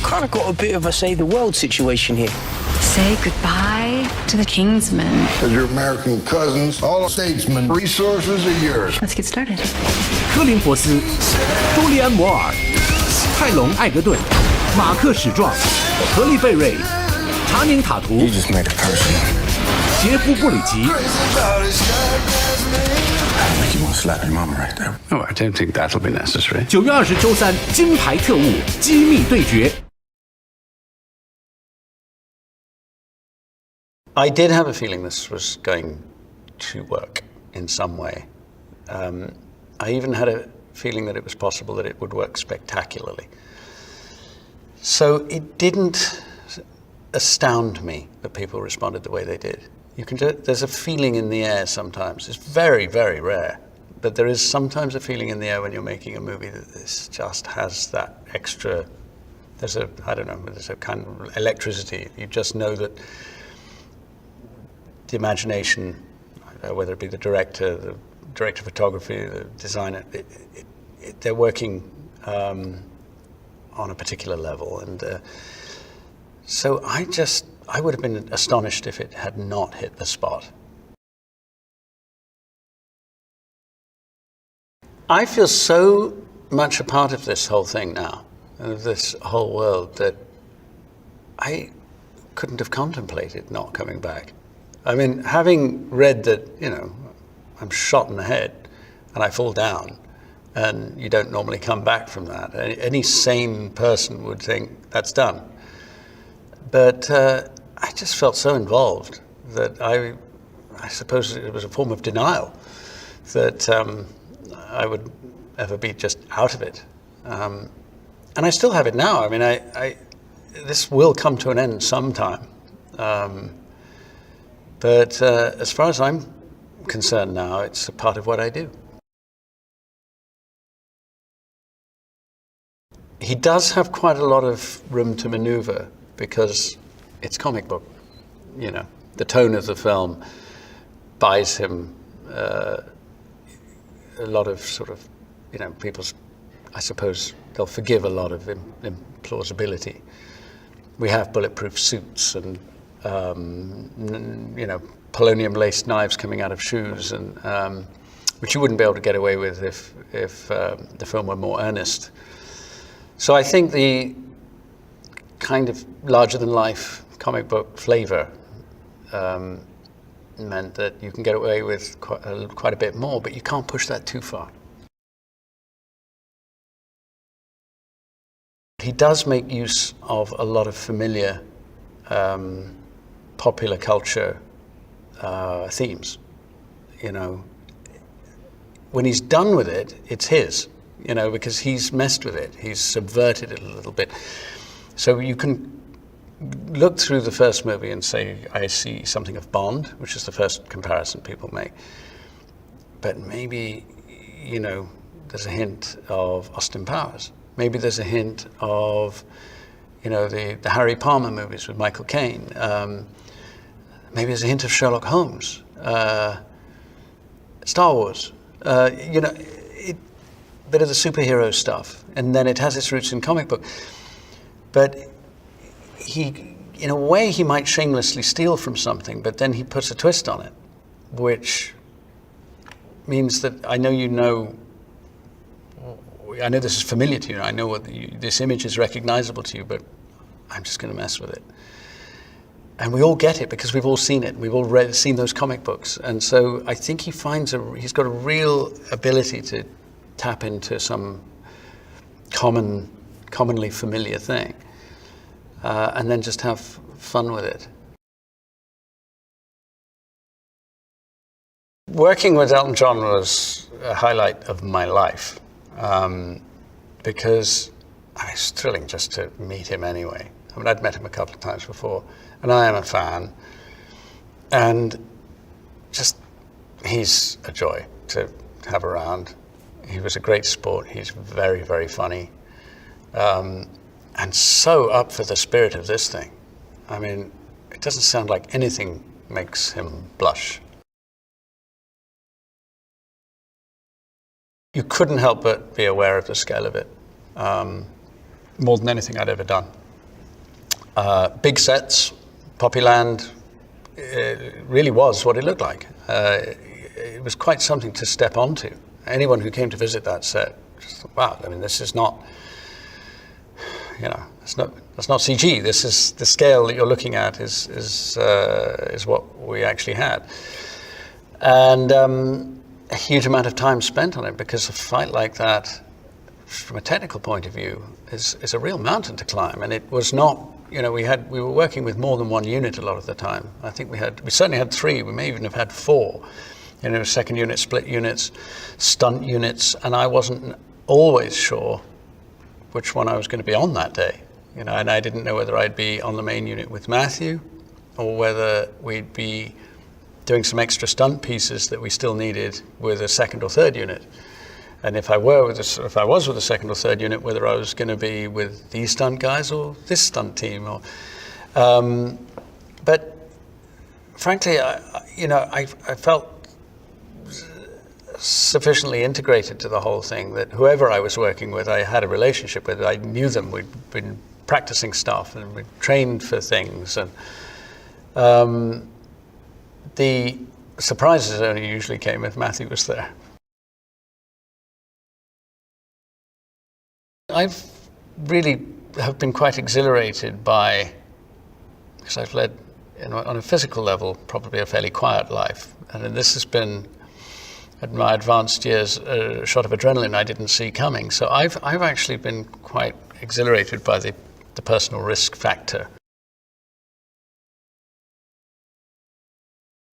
kind of got a bit of a save the world situation here. Say goodbye to the Kingsman. As your American cousins, all statesmen, resources are yours. Let's get started. 柯林弗斯、茱莉安摩尔、泰隆艾格顿、马克史壮、荷莉贝瑞、查宁塔图、 You just made it personal. 杰夫布里吉。 I think you want to slap your mama right there. Oh, I don't think that'll be necessary. 9月20周三，金牌特务机密对决。 I did have a feeling this was going to work in some way. I even had a feeling that it was possible that it would work spectacularly. So it didn't astound me that people responded the way they did. There's a feeling in the air sometimes. It's very, very rare. But there is sometimes a feeling in the air when you're making a movie that this just has that extra, there's a kind of electricity. You just know that the imagination, whether it be the director of photography, the designer, they're working on a particular level. And so I would have been astonished if it had not hit the spot. I feel so much a part of this whole thing now, of this whole world, that I couldn't have contemplated not coming back. I mean, having read that, I'm shot in the head and I fall down and you don't normally come back from that. Any sane person would think that's done. But I just felt so involved that I suppose it was a form of denial that I would ever be just out of it. And I still have it now. I mean, this will come to an end sometime. But as far as I'm concerned now, it's a part of what I do. He does have quite a lot of room to maneuver because it's comic book. The tone of the film buys him a lot of sort of, people's, I suppose they'll forgive a lot of implausibility. We have bulletproof suits and polonium laced knives coming out of shoes, and which you wouldn't be able to get away with if the film were more earnest. So I think the kind of larger than life comic book flavor meant that you can get away with quite a bit more, but you can't push that too far. He does make use of a lot of familiar popular culture themes. When he's done with it, it's his, because he's messed with it. He's subverted it a little bit. So you can look through the first movie and say, I see something of Bond, which is the first comparison people make. But maybe, there's a hint of Austin Powers. Maybe there's a hint of, the Harry Palmer movies with Michael Caine. Maybe there's a hint of Sherlock Holmes, Star Wars, bit of the superhero stuff. And then it has its roots in comic book. But he, in a way, he might shamelessly steal from something, but then he puts a twist on it, which means that I know this is familiar to you. I know this image is recognizable to you, but I'm just going to mess with it. And we all get it because we've all seen it. We've all seen those comic books. And so I think he's got a real ability to tap into some commonly familiar thing, and then just have fun with it. Working with Elton John was a highlight of my life, because it's thrilling just to meet him anyway. I mean, I'd met him a couple of times before, and I am a fan. And just, he's a joy to have around. He was a great sport. He's very, very funny. And so up for the spirit of this thing. I mean, it doesn't sound like anything makes him blush. You couldn't help but be aware of the scale of it, more than anything I'd ever done. big sets, Poppyland really was what it looked like. It was quite something to step onto. Anyone who came to visit that set just thought, wow, I mean, this is not, that's not CG. This is the scale that you're looking at is what we actually had. And a huge amount of time spent on it, because a fight like that, from a technical point of view, is a real mountain to climb. And it was not, we were working with more than one unit a lot of the time. I think we certainly had 3. We may even have had 4. Second unit, split units, stunt units, and I wasn't always sure which one I was going to be on that day. And I didn't know whether I'd be on the main unit with Matthew, or whether we'd be doing some extra stunt pieces that we still needed with a second or third unit. And if I was with a second or third unit, whether I was going to be with these stunt guys or this stunt team. But frankly, I felt sufficiently integrated to the whole thing that whoever I was working with, I had a relationship with. I knew them. We'd been practicing stuff and we'd trained for things. And the surprises only usually came if Matthew was there. I've really have been quite exhilarated by, because I've led, on a physical level, probably a fairly quiet life. And this has been, at my advanced years, a shot of adrenaline I didn't see coming. So I've actually been quite exhilarated by the personal risk factor.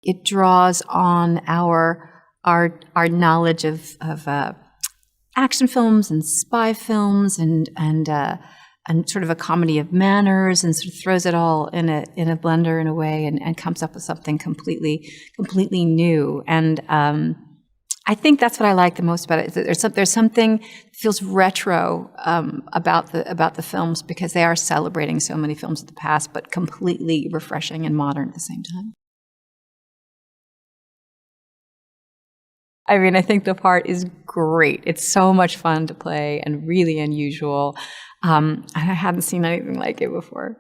It draws on our knowledge of action films and spy films and sort of a comedy of manners, and sort of throws it all in a blender in a way, and comes up with something completely new. And I think that's what I like the most about it. There's something that feels retro about the films, because they are celebrating so many films of the past, but completely refreshing and modern at the same time. I mean, I think the part is great. It's so much fun to play and really unusual. And I hadn't seen anything like it before.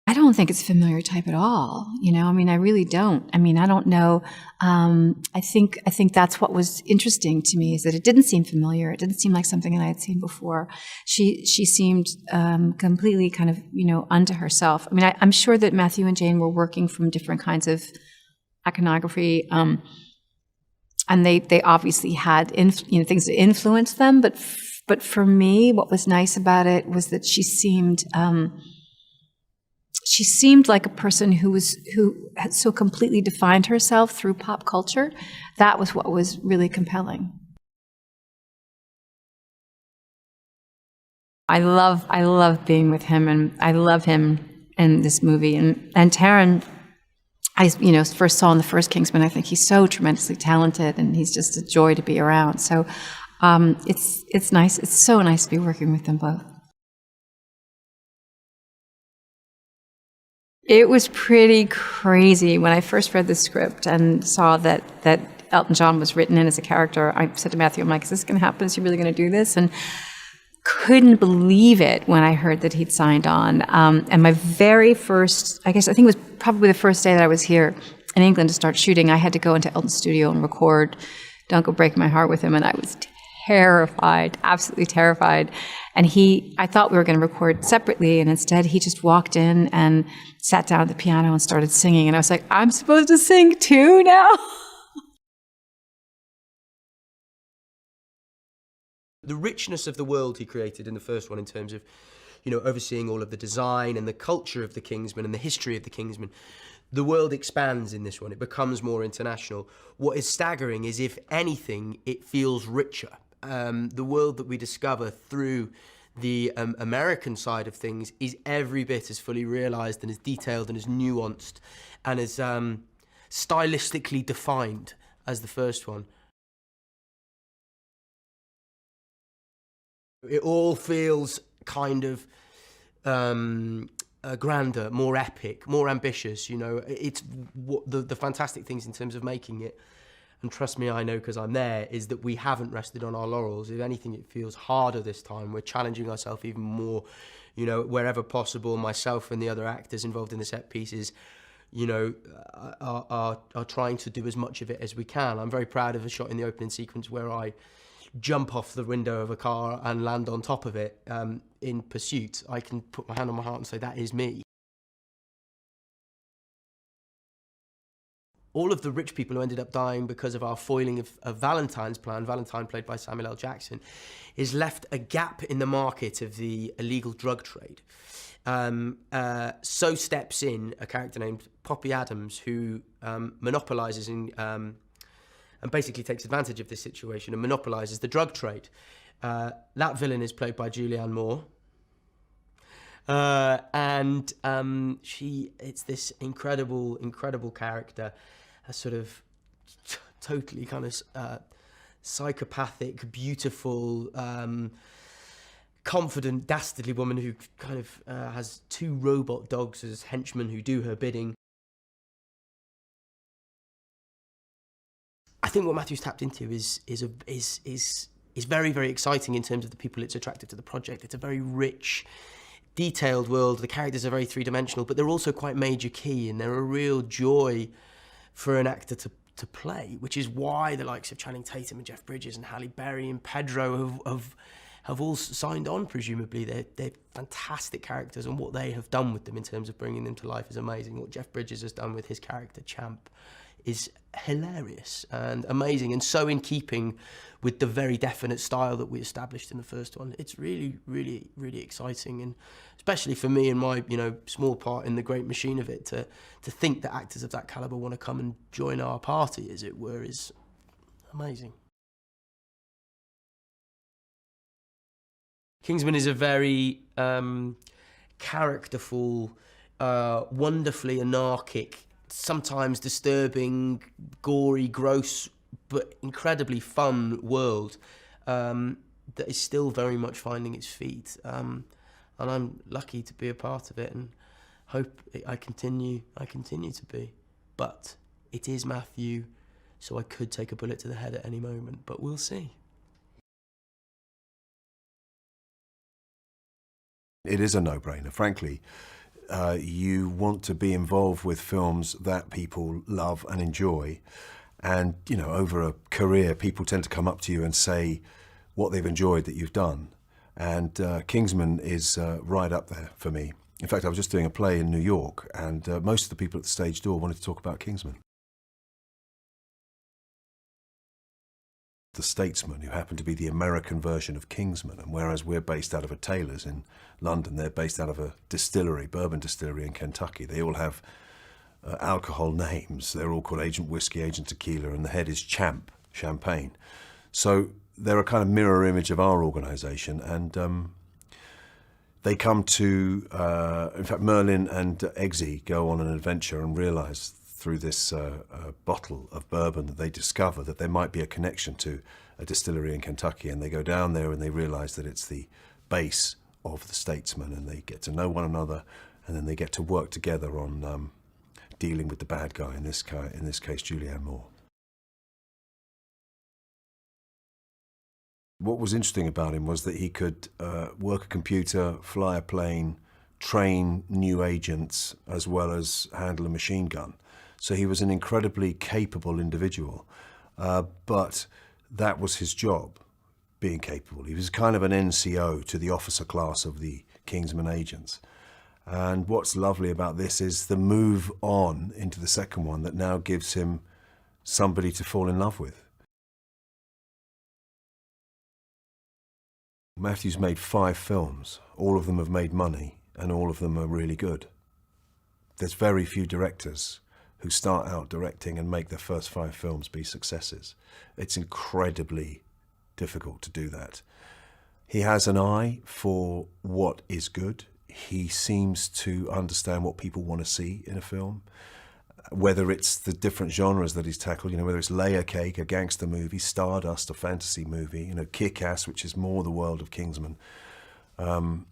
I don't think it's a familiar type at all. I mean, I really don't. I mean, I don't know. I think that's what was interesting to me, is that it didn't seem familiar. It didn't seem like something that I had seen before. She seemed completely kind of, unto herself. I mean, I'm sure that Matthew and Jane were working from different kinds of iconography, and they obviously had things that influenced them. But for me, what was nice about it was that she seemed like a person who had so completely defined herself through pop culture. That was what was really compelling. I love being with him, and I love him in this movie. And Taron, I first saw in the first Kingsman. I think he's so tremendously talented, and he's just a joy to be around. So it's nice. It's so nice to be working with them both. It was pretty crazy when I first read the script and saw that Elton John was written in as a character. I said to Matthew, I'm like, is this going to happen? Is he really going to do this? And couldn't believe it when I heard that he'd signed on. And my very first, I think it was probably the first day that I was here in England to start shooting, I had to go into Elton's studio and record Don't Go Break My Heart with him. And I was terrified, absolutely terrified. And I thought we were going to record separately, and instead he just walked in and sat down at the piano and started singing. And I was like, I'm supposed to sing too now? The richness of the world he created in the first one, in terms of, overseeing all of the design and the culture of the Kingsman and the history of the Kingsman, the world expands in this one. It becomes more international. What is staggering is, if anything, it feels richer. The world that we discover through the American side of things is every bit as fully realised and as detailed and as nuanced and as stylistically defined as the first one. It all feels kind of grander, more epic, more ambitious. It's what the fantastic things in terms of making it. and trust me, I know because I'm there, is that we haven't rested on our laurels. If anything, it feels harder this time. We're challenging ourselves even more, you know, wherever possible. Myself and the other actors involved in the set pieces, you know, are trying to do as much of it as we can. I'm very proud of a shot in the opening sequence where I jump off the window of a car and land on top of it in pursuit. I can put my hand on my heart and say that is me. All of the rich people who ended up dying because of our foiling of Valentine's plan, Valentine played by Samuel L. Jackson, is left a gap in the market of the illegal drug trade. So steps in a character named Poppy Adams, who monopolises and basically takes advantage of this situation and monopolises the drug trade. That villain is played by Juli Ann Moore. And it's this incredible character, a sort of totally kind of psychopathic, beautiful, confident, dastardly woman who kind of has two robot dogs as henchmen who do her bidding. I think what Matthew's tapped into is very, very exciting in terms of the people it's attracted to the project. It's a very rich, detailed world. The characters are very three-dimensional, but they're also quite major key, and they're a real joy for an actor to play, which is why the likes of Channing Tatum and Jeff Bridges and Halle Berry and Pedro have all signed on, presumably. They're fantastic characters, and what they have done with them in terms of bringing them to life is amazing. What Jeff Bridges has done with his character, Champ, is hilarious and amazing, and so in keeping with the very definite style that we established in the first one. It's really, really, really exciting, and especially for me and my, you know, small part in the great machine of it, to think that actors of that caliber want to come and join our party, as it were, is amazing. Kingsman is a very characterful, wonderfully anarchic, sometimes disturbing, gory, gross, but incredibly fun world that is still very much finding its feet. And I'm lucky to be a part of it, and hope I continue to be. But it is Matthew, so I could take a bullet to the head at any moment, but we'll see. It is a no-brainer, frankly. You want to be involved with films that people love and enjoy, and you know, over a career, people tend to come up to you and say what they've enjoyed that you've done, and Kingsman is right up there for me. In fact, I was just doing a play in New York, and most of the people at the stage door wanted to talk about Kingsman. The Statesman, who happened to be the American version of Kingsman, and whereas we're based out of a tailor's in London, they're based out of a distillery, bourbon distillery in Kentucky. They all have alcohol names. They're all called Agent Whiskey, Agent Tequila, and the head is Champ, champagne. So they're a kind of mirror image of our organisation, and they come to, in fact, Merlin and Eggsy go on an adventure and realise through this bottle of bourbon that they discover that there might be a connection to a distillery in Kentucky, and they go down there and they realise that it's the base of the Statesman, and they get to know one another, and then they get to work together on dealing with the bad guy, in this case Juli Ann Moore. What was interesting about him was that he could work a computer, fly a plane, train new agents, as well as handle a machine gun. So he was an incredibly capable individual, but that was his job, being capable. He was kind of an NCO to the officer class of the Kingsman agents. And what's lovely about this is the move on into the second one that now gives him somebody to fall in love with. Matthew's made 5 films. All of them have made money, and all of them are really good. There's very few directors who start out directing and make their first 5 films be successes. It's incredibly difficult to do that. He has an eye for what is good. He seems to understand what people want to see in a film, whether it's the different genres that he's tackled, you know, whether it's Layer Cake, a gangster movie, Stardust, a fantasy movie, you know, Kick-Ass, which is more the world of Kingsman, or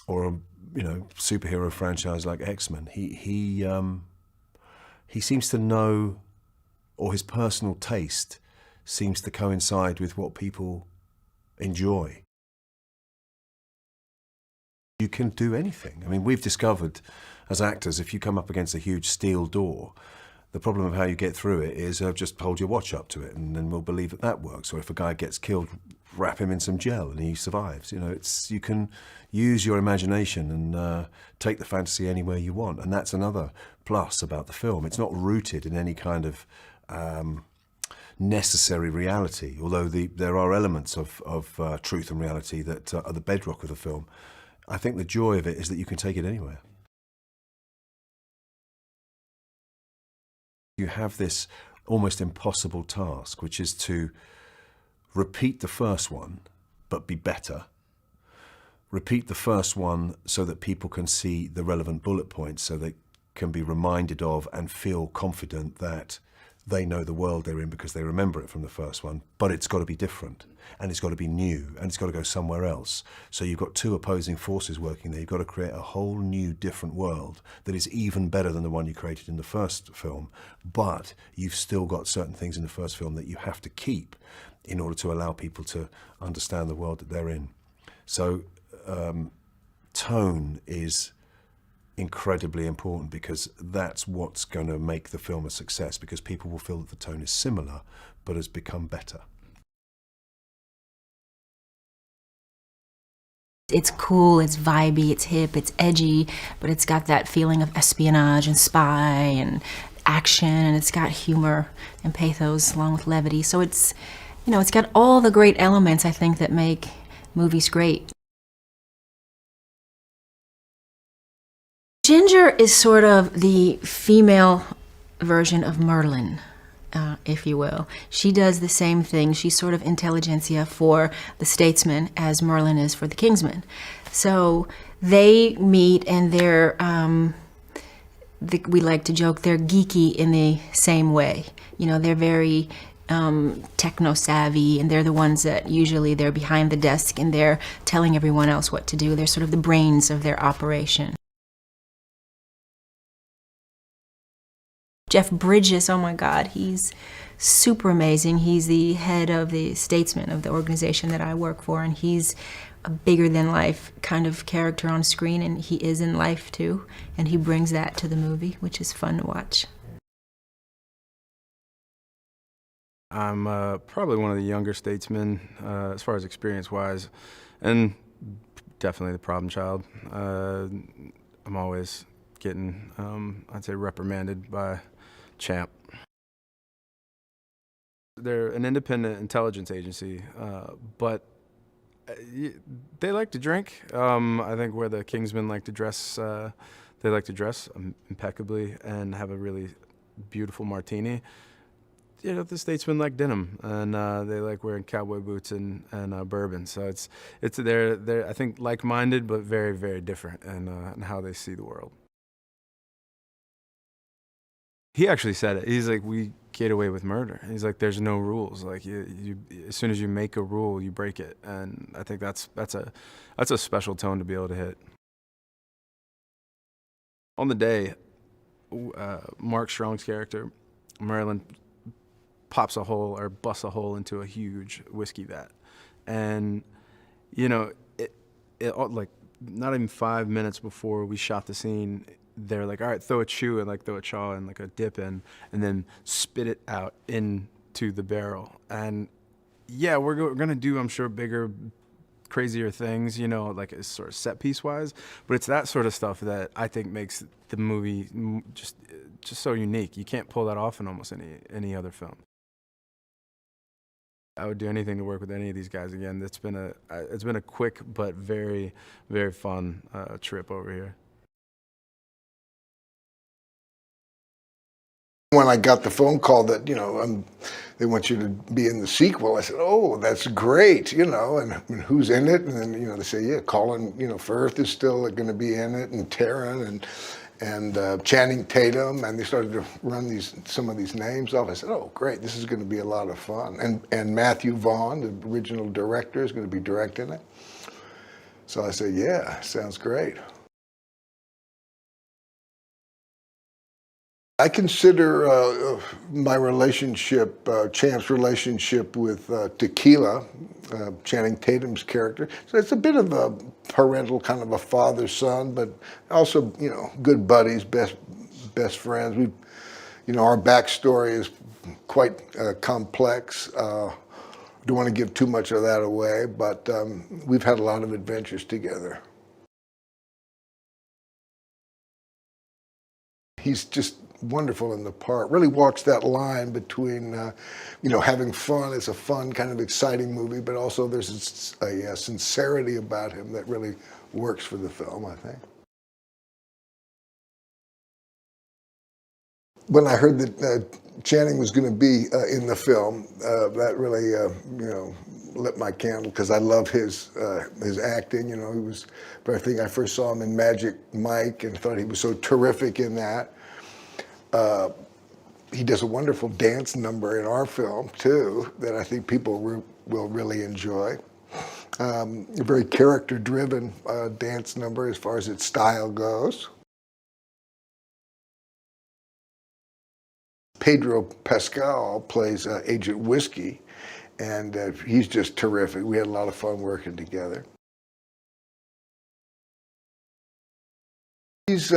a, you know, superhero franchise like X-Men. He seems to know or his personal taste seems to coincide with what people enjoy. You can do anything. I mean, we've discovered as actors, if you come up against a huge steel door, the problem of how you get through it is just hold your watch up to it and then we'll believe that that works. Or if a guy gets killed, wrap him in some gel and he survives. You know, you can use your imagination and take the fantasy anywhere you want. And that's another plus about the film. It's not rooted in any kind of necessary reality, although there are elements of truth and reality that are the bedrock of the film. I think the joy of it is that you can take it anywhere. You have this almost impossible task, which is to repeat the first one, but be better. Repeat the first one so that people can see the relevant bullet points, so they can be reminded of and feel confident that they know the world they're in because they remember it from the first one, but it's got to be different, and it's got to be new, and it's got to go somewhere else. So you've got two opposing forces working there. You've got to create a whole new, different world that is even better than the one you created in the first film, but you've still got certain things in the first film that you have to keep in order to allow people to understand the world that they're in. So tone is incredibly important, because that's what's going to make the film a success, because people will feel that the tone is similar but has become better. It's cool, it's vibey, it's hip, it's edgy, but it's got that feeling of espionage and spy and action, and it's got humor and pathos along with levity. So it's, you know, it's got all the great elements, I think, that make movies great. Ginger is sort of the female version of Merlin, if you will. She does the same thing. She's sort of intelligentsia for the statesman as Merlin is for the Kingsman. So they meet, and they're, we like to joke, they're geeky in the same way. You know, they're very techno-savvy, and they're the ones that usually they're behind the desk and they're telling everyone else what to do. They're sort of the brains of their operation. Jeff Bridges, oh my God, he's super amazing. He's the head of the statesman of the organization that I work for, and he's a bigger-than-life kind of character on screen, and he is in life too, and he brings that to the movie, which is fun to watch. I'm probably one of the younger statesmen as far as experience-wise, and definitely the problem child. I'm always getting, I'd say, reprimanded by Champ. They're an independent intelligence agency, but they like to drink. I think where the Kingsmen like to dress, they like to dress impeccably and have a really beautiful martini. You know, the statesmen like denim, and they like wearing cowboy boots and bourbon. So they're I think like-minded, but very, very different in how they see the world. He actually said it. He's like, we get away with murder. He's like, there's no rules. Like, you as soon as you make a rule, you break it. And I think that's a special tone to be able to hit. On the day, Mark Strong's character, Merlin, pops a hole or busts a hole into a huge whiskey vat, and you know, it like not even 5 minutes before we shot the scene, they're like, all right, throw a chew and like throw a chaw and like a dip in, and then spit it out into the barrel. And yeah, we're gonna do, I'm sure, bigger, crazier things, you know, like a sort of set piece wise, but it's that sort of stuff that I think makes the movie just so unique. You can't pull that off in almost any other film. I would do anything to work with any of these guys again. It's been a quick but very, very fun trip over here. When I got the phone call that, you know, they want you to be in the sequel, I said, oh, that's great, you know, and who's in it? And then, you know, they say, yeah, Colin, you know, Firth is still going to be in it, and Taron and Channing Tatum, and they started to run some of these names off. I said, oh, great, this is going to be a lot of fun. And Matthew Vaughn, the original director, is going to be directing it. So I said, yeah, sounds great. I consider my relationship, Champ's relationship with Tequila, Channing Tatum's character. So it's a bit of a parental kind of a father-son, but also, you know, good buddies, best friends. We, you know, our backstory is quite complex. Don't want to give too much of that away, but we've had a lot of adventures together. He's just wonderful in the part. Really walks that line between, you know, having fun. It's a fun, kind of exciting movie, but also there's a sincerity about him that really works for the film, I think. When I heard that Channing was going to be in the film, that really, you know, lit my candle because I love his acting. You know, he was. But I think I first saw him in Magic Mike and thought he was so terrific in that. He does a wonderful dance number in our film too that I think people will really enjoy. A very character-driven dance number as far as its style goes. Pedro Pascal plays Agent Whiskey, and he's just terrific. We had a lot of fun working together. He's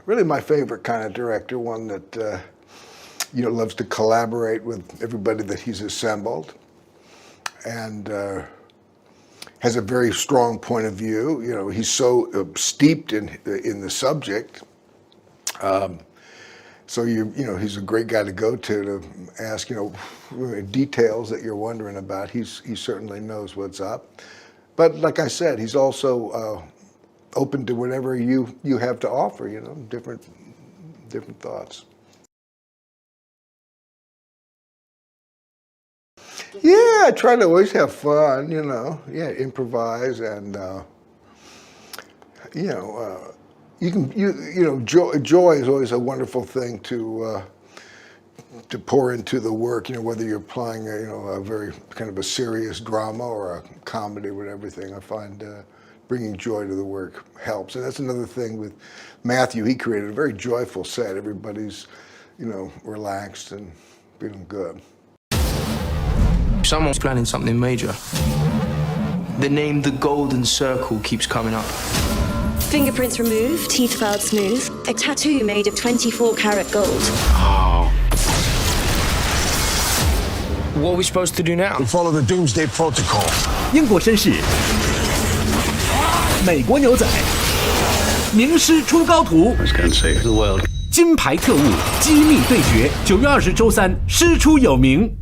really my favorite kind of director, one that you know, loves to collaborate with everybody that he's assembled, and has a very strong point of view. You know, he's so steeped in the subject. So you know, he's a great guy to go to ask, you know, details that you're wondering about. He certainly knows what's up. But like I said, he's also open to whatever you have to offer, you know, different thoughts. Yeah, I try to always have fun, you know. Yeah, improvise and you know. You know, joy is always a wonderful thing to pour into the work. You know, whether you're playing you know, a very kind of a serious drama or a comedy with everything, I find bringing joy to the work helps. And that's another thing with Matthew. He created a very joyful set. Everybody's, you know, relaxed and feeling good. Someone's planning something major. The name The Golden Circle keeps coming up. Fingerprints removed, teeth filed smooth. A tattoo made of 24-karat gold. Oh. What are we supposed to do now? We follow the Doomsday Protocol. 英国绅士，美国牛仔，名师出高徒。 I was going to save the world. 金牌特务，机密对决，9月20周3，师出有名。